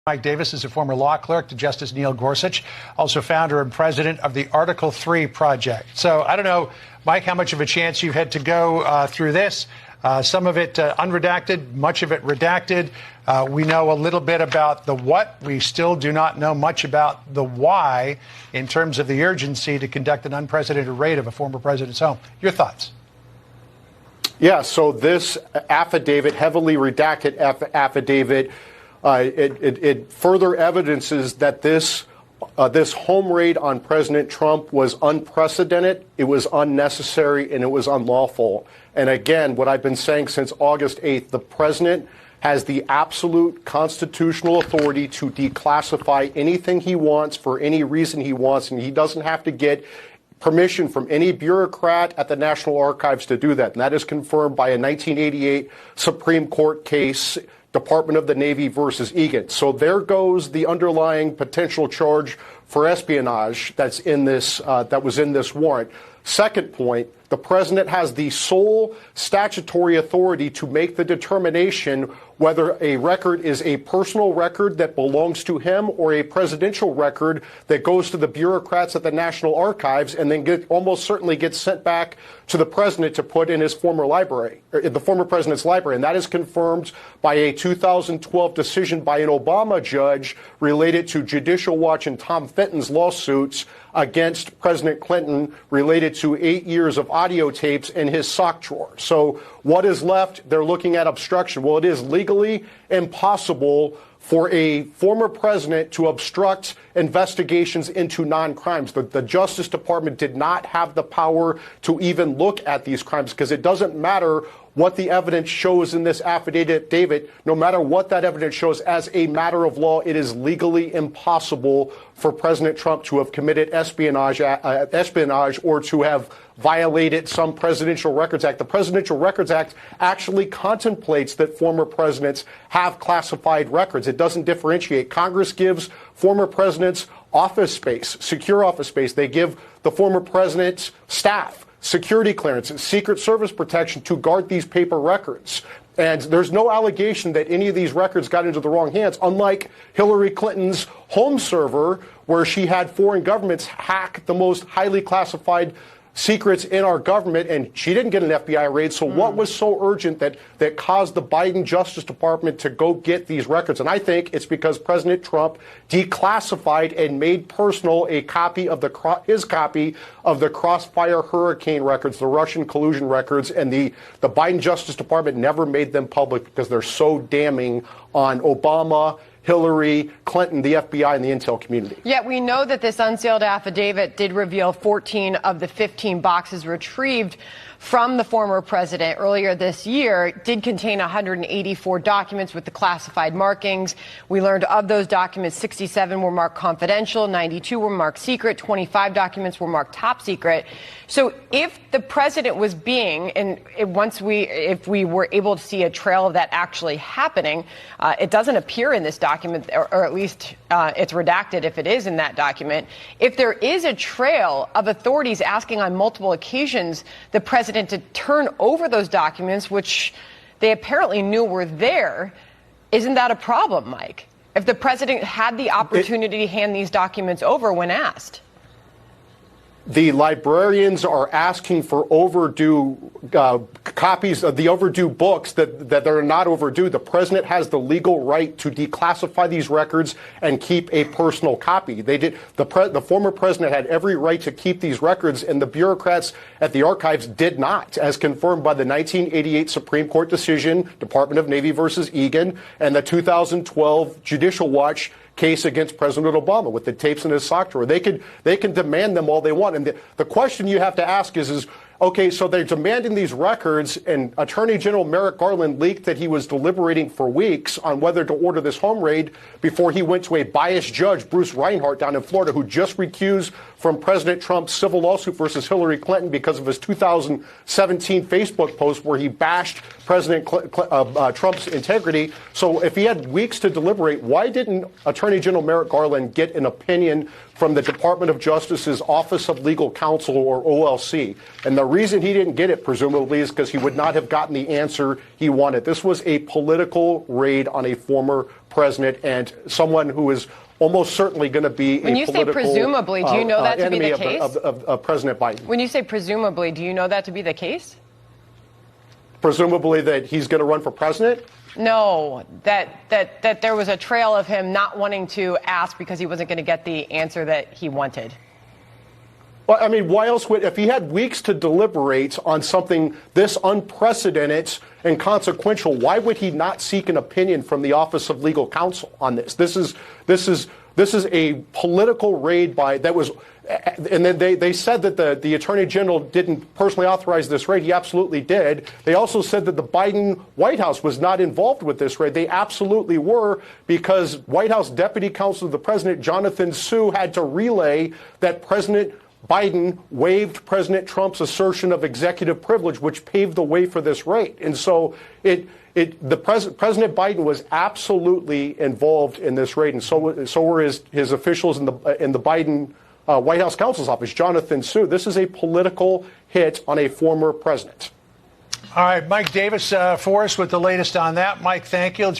Mike Davis is a former law clerk to Justice Neil Gorsuch, also founder and president of the Article 3 Project. So I don't know, Mike, how much of a chance you've had to go through this. Some of it unredacted, much of it redacted. We know a little bit about the what. We still do not know much about the why in terms of the urgency to conduct an unprecedented raid of a former president's home. Your thoughts? Yeah, so this affidavit, heavily redacted affidavit, it further evidences that this home raid on President Trump was unprecedented, it was unnecessary, and it was unlawful. And again, what I've been saying since August 8th, the president has the absolute constitutional authority to declassify anything he wants for any reason he wants, and he doesn't have to get permission from any bureaucrat at the National Archives to do that. And that is confirmed by a 1988 Supreme Court case, Department of the Navy versus Egan. So there goes the underlying potential charge for espionage that's in this, that was in this warrant. Second point, the president has the sole statutory authority to make the determination whether a record is a personal record that belongs to him or a presidential record that goes to the bureaucrats at the National Archives and then almost certainly gets sent back to the president to put in his former library, or the former president's library. And that is confirmed by a 2012 decision by an Obama judge related to Judicial Watch and Tom Fenton's lawsuits against President Clinton related to 8 years of audio tapes in his sock drawer. So what is left? They're looking at obstruction. Well, it is legally impossible for a former president to obstruct investigations into non-crimes. The Justice Department did not have the power to even look at these crimes because it doesn't matter what the evidence shows in this affidavit, David. No matter what that evidence shows, as a matter of law, it is legally impossible for President Trump to have committed espionage or to have violated some Presidential Records Act. The Presidential Records Act actually contemplates that former presidents have classified records. It doesn't differentiate. Congress gives former presidents office space, secure office space. They give the former president's staff security clearance, Secret Service protection to guard these paper records. And there's no allegation that any of these records got into the wrong hands, unlike Hillary Clinton's home server, where she had foreign governments hack the most highly classified secrets in our government, and she didn't get an FBI raid. So what was so urgent that caused the Biden Justice Department to go get these records? And I think it's because President Trump declassified and made personal a copy of his copy of the Crossfire Hurricane records, the Russian collusion records, and the Biden Justice Department never made them public because they're so damning on Obama, Hillary Clinton, the FBI, and the intel community. Yet we know that this unsealed affidavit did reveal 14 of the 15 boxes retrieved from the former president earlier this year did contain 184 documents with the classified markings. We learned of those documents, 67 were marked confidential, 92 were marked secret, 25 documents were marked top secret. So if the president was being, and if we were able to see a trail of that actually happening, it doesn't appear in this document, or at least it's redacted if it is in that document. If there is a trail of authorities asking on multiple occasions the president to turn over those documents, which they apparently knew were there, isn't that a problem, Mike? If the president had the opportunity to hand these documents over when asked. The librarians are asking for overdue copies of the overdue books that are not overdue. The president has the legal right to declassify these records and keep a personal copy. The former president had every right to keep these records, and the bureaucrats at the archives did not, as confirmed by the 1988 Supreme Court decision, Department of Navy versus Egan, and the 2012 Judicial Watch case against President Obama with the tapes in his sock drawer. They can demand them all they want. And the question you have to ask is okay, so they're demanding these records, and Attorney General Merrick Garland leaked that he was deliberating for weeks on whether to order this home raid before he went to a biased judge, Bruce Reinhart, down in Florida, who just recused from President Trump's civil lawsuit versus Hillary Clinton because of his 2017 Facebook post where he bashed President Trump's integrity. So if he had weeks to deliberate, why didn't Attorney General Merrick Garland get an opinion from the Department of Justice's Office of Legal Counsel, or OLC? And the reason he didn't get it, presumably, is because he would not have gotten the answer he wanted. This was a political raid on a former president and someone who is almost certainly going to be when a you political say presumably, do you know that to be enemy the case? of President Biden. When you say presumably, do you know that to be the case? Presumably that he's going to run for president? No, that there was a trail of him not wanting to ask because he wasn't going to get the answer that he wanted. Well, I mean, why else would, if he had weeks to deliberate on something this unprecedented and consequential, why would he not seek an opinion from the Office of Legal Counsel on this? This is a political raid that was, and then they said that the Attorney General didn't personally authorize this raid. He absolutely did. They also said that the Biden White House was not involved with this raid. They absolutely were, because White House Deputy Counsel to the President, Jonathan Sue, had to relay that President Biden waived President Trump's assertion of executive privilege, which paved the way for this raid. And so President Biden was absolutely involved in this raid, and so were his officials in the Biden White House counsel's office, Jonathan Sue. This is a political hit on a former president. All right, Mike Davis for us with the latest on that. Mike, thank you. Let's